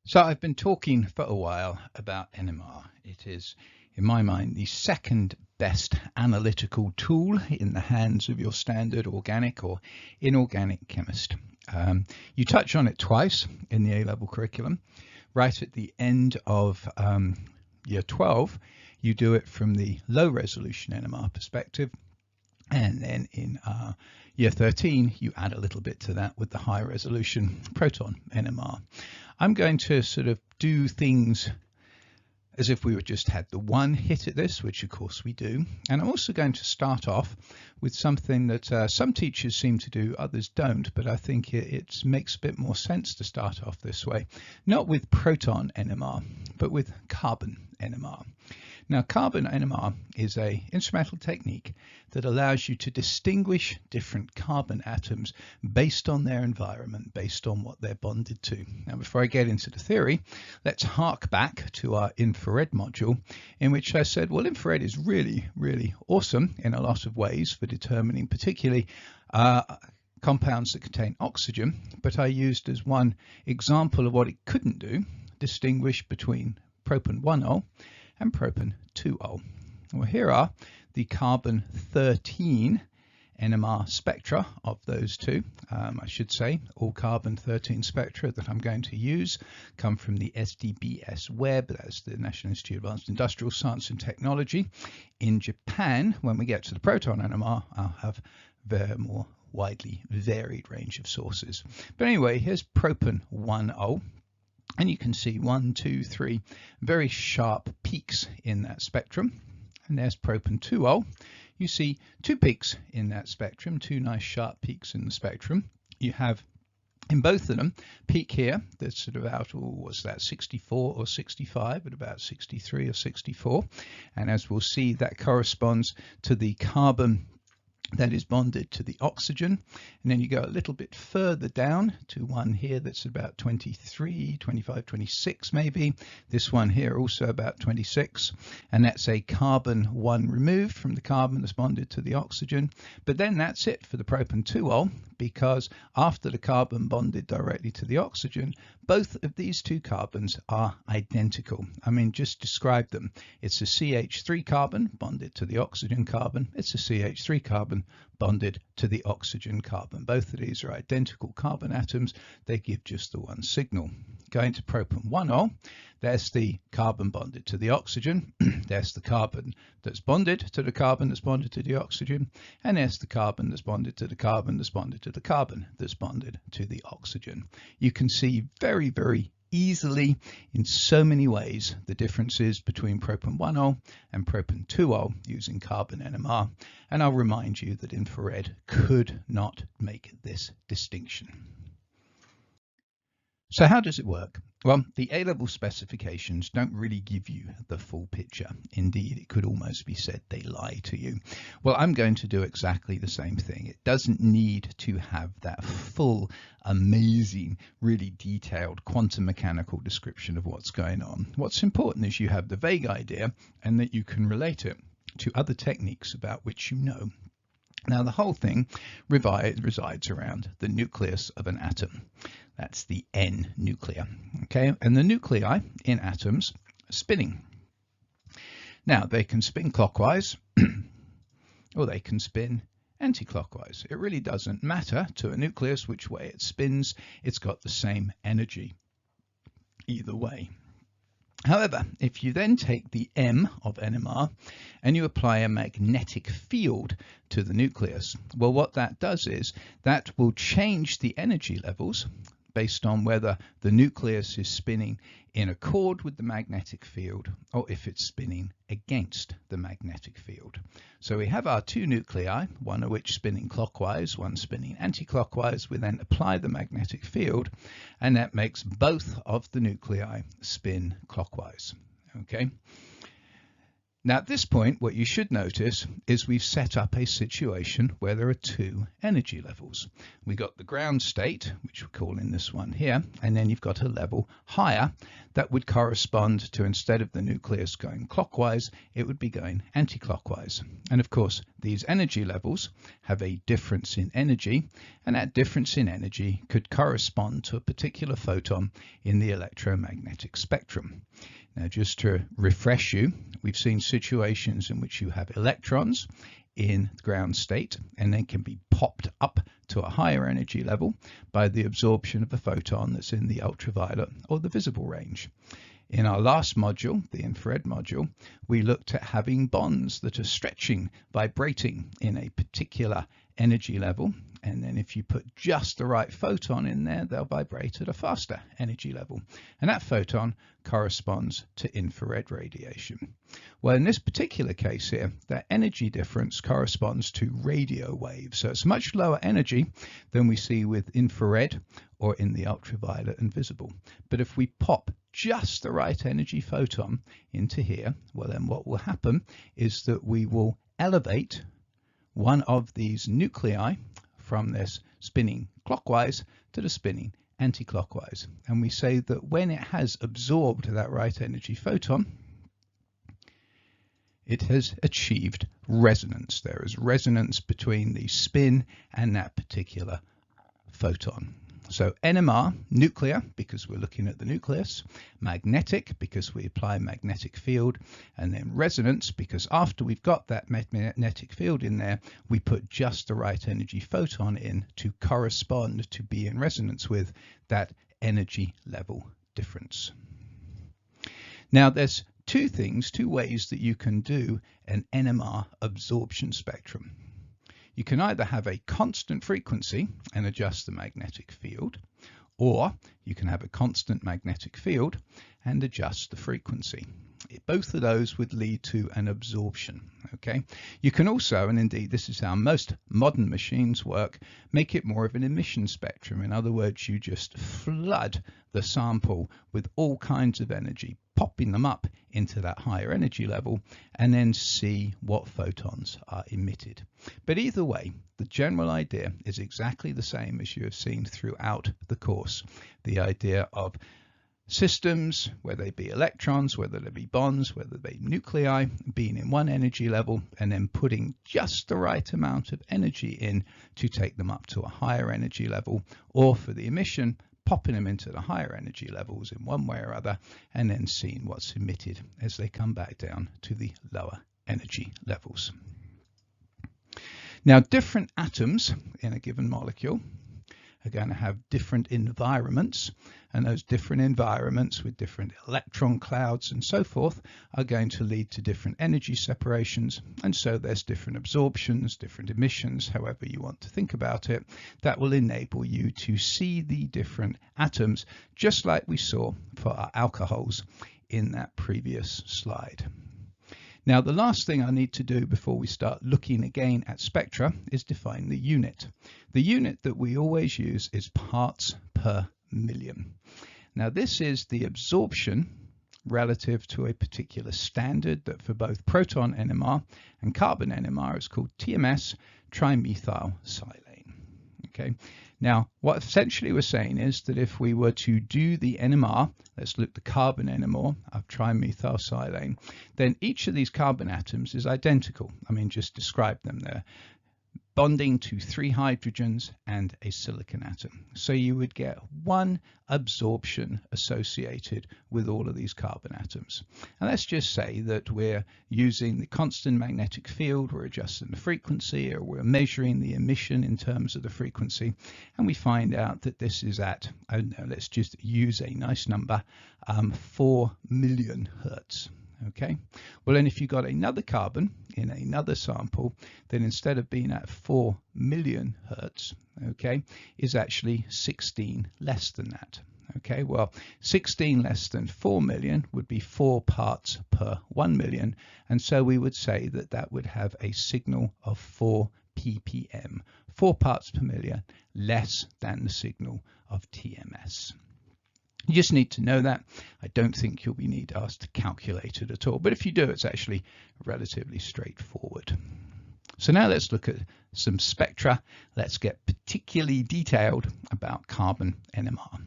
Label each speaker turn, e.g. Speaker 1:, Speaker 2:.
Speaker 1: So I've been talking for a while about NMR. It is, in my mind, the second best analytical tool in the hands of your standard organic or inorganic chemist. You touch on it twice in the A-level curriculum. Right at the end of year 12, you do it from the low resolution NMR perspective. And then in year 13, you add a little bit to that with the high resolution proton NMR. I'm going to sort of do things as if we just had the one hit at this, which of course we do. And I'm also going to start off with something that some teachers seem to do, others don't, but I think it makes a bit more sense to start off this way. Not with proton NMR, but with carbon NMR. Now, carbon NMR is an instrumental technique that allows you to distinguish different carbon atoms based on their environment, based on what they're bonded to. Now, before I get into the theory, let's hark back to our infrared module, in which I said, well, infrared is really, really awesome in a lot of ways for determining particularly compounds that contain oxygen, but I used as one example of what it couldn't do, distinguish between propan 1-ol and propan 2-ol. Well, here are the carbon 13 Nmr spectra of those two. I should say all carbon 13 spectra that I'm going to use come from the SDBS web, that's the National Institute of Advanced Industrial Science and Technology. In Japan, when we get to the proton NMR, I'll have a more widely varied range of sources. But anyway, here's propan 1-ol. And you can see 1, 2, 3 very sharp peaks in that spectrum. And there's propan 2-ol. You see two peaks in that spectrum, two nice sharp peaks in the spectrum. You have in both of them peak here that's at about, what's that, 64 or 65, at about 63 or 64. And as we'll see, that corresponds to the carbon that is bonded to the oxygen. And then you go a little bit further down to one here that's about 23, 25, 26 maybe. This one here also about 26. And that's a carbon 1 removed from the carbon that's bonded to the oxygen. But then that's it for the propan 2-ol, because after the carbon bonded directly to the oxygen, both of these two carbons are identical. I mean, just describe them. It's a CH3 carbon bonded to the oxygen carbon. It's a CH3 carbon bonded to the oxygen carbon. Both of these are identical carbon atoms. They give just the one signal. Going to propan 1-ol, there's the carbon bonded to the oxygen. There's the carbon that's bonded to the carbon that's bonded to the oxygen. And there's the carbon that's bonded to the carbon that's bonded to the carbon that's bonded to the oxygen. You can see very, very easily in so many ways the differences between propan 1-ol and propan 2-ol using carbon NMR. And I'll remind you that infrared could not make this distinction. So how does it work? Well, the A-level specifications don't really give you the full picture. Indeed, it could almost be said they lie to you. Well, I'm going to do exactly the same thing. It doesn't need to have that full, amazing, really detailed quantum mechanical description of what's going on. What's important is you have the vague idea and that you can relate it to other techniques about which you know. Now, the whole thing resides around the nucleus of an atom. That's the N nuclear, okay? And the nuclei in atoms are spinning. Now, they can spin clockwise or they can spin anti-clockwise. It really doesn't matter to a nucleus which way it spins. It's got the same energy either way. However, if you then take the M of NMR and you apply a magnetic field to the nucleus, well, what that does is that will change the energy levels based on whether the nucleus is spinning in accord with the magnetic field or if it's spinning against the magnetic field. So we have our two nuclei, one of which spinning clockwise, one spinning anti-clockwise. We then apply the magnetic field and that makes both of the nuclei spin clockwise. Okay. Now at this point, what you should notice is we've set up a situation where there are two energy levels. We got the ground state, which we're calling this one here, and then you've got a level higher that would correspond to, instead of the nucleus going clockwise, it would be going anti-clockwise. And of course, these energy levels have a difference in energy, and that difference in energy could correspond to a particular photon in the electromagnetic spectrum. Now, just to refresh you, we've seen situations in which you have electrons in the ground state and they can be popped up to a higher energy level by the absorption of a photon that's in the ultraviolet or the visible range. In our last module, the infrared module, we looked at having bonds that are stretching, vibrating in a particular energy level, and then if you put just the right photon in there, they'll vibrate at a faster energy level, and that photon corresponds to infrared radiation. Well, in this particular case here, that energy difference corresponds to radio waves, so it's much lower energy than we see with infrared or in the ultraviolet and visible. But if we pop just the right energy photon into here, well then what will happen is that we will elevate one of these nuclei from this spinning clockwise to the spinning anti-clockwise. And we say that when it has absorbed that right energy photon, it has achieved resonance. There is resonance between the spin and that particular photon. So NMR, nuclear, because we're looking at the nucleus, magnetic, because we apply magnetic field, and then resonance, because after we've got that magnetic field in there, we put just the right energy photon in to correspond, to be in resonance with that energy level difference. Now there's two ways that you can do an NMR absorption spectrum. You can either have a constant frequency and adjust the magnetic field, or you can have a constant magnetic field and adjust the frequency. Both of those would lead to an absorption. Okay. You can also, and indeed this is how most modern machines work, make it more of an emission spectrum. In other words, you just flood the sample with all kinds of energy, popping them up into that higher energy level, and then see what photons are emitted. But either way, the general idea is exactly the same as you have seen throughout the course. The idea of systems, whether they be electrons, whether they be bonds, whether they be nuclei, being in one energy level and then putting just the right amount of energy in to take them up to a higher energy level, or for the emission, popping them into the higher energy levels in one way or other and then seeing what's emitted as they come back down to the lower energy levels. Now, different atoms in a given molecule are going to have different environments, and those different environments with different electron clouds and so forth are going to lead to different energy separations, and so there's different absorptions, different emissions, however you want to think about it, that will enable you to see the different atoms just like we saw for our alcohols in that previous slide. Now, the last thing I need to do before we start looking again at spectra is define the unit. The unit that we always use is parts per million. Now, this is the absorption relative to a particular standard that for both proton NMR and carbon NMR is called TMS, trimethylsilane. Okay. Now, what essentially we're saying is that if we were to do the NMR, let's look at the carbon NMR of trimethylsilane, then each of these carbon atoms is identical. I mean, just describe them. They're bonding to 3 hydrogens and a silicon atom. So you would get one absorption associated with all of these carbon atoms. And let's just say that we're using the constant magnetic field, we're adjusting the frequency, or we're measuring the emission in terms of the frequency, and we find out that this is at, I don't know, let's just use a nice number, 4 million hertz. Okay, well then if you got another carbon in another sample, then instead of being at 4 million hertz, okay, is actually 16 less than that. Okay, well 16 less than 4 million would be 4 parts per 1 million, and so we would say that that would have a signal of 4 ppm, 4 parts per million less than the signal of TMS. You just need to know that. I don't think you'll be asked to calculate it at all, but if you do, it's actually relatively straightforward. So now let's look at some spectra. Let's get particularly detailed about carbon NMR.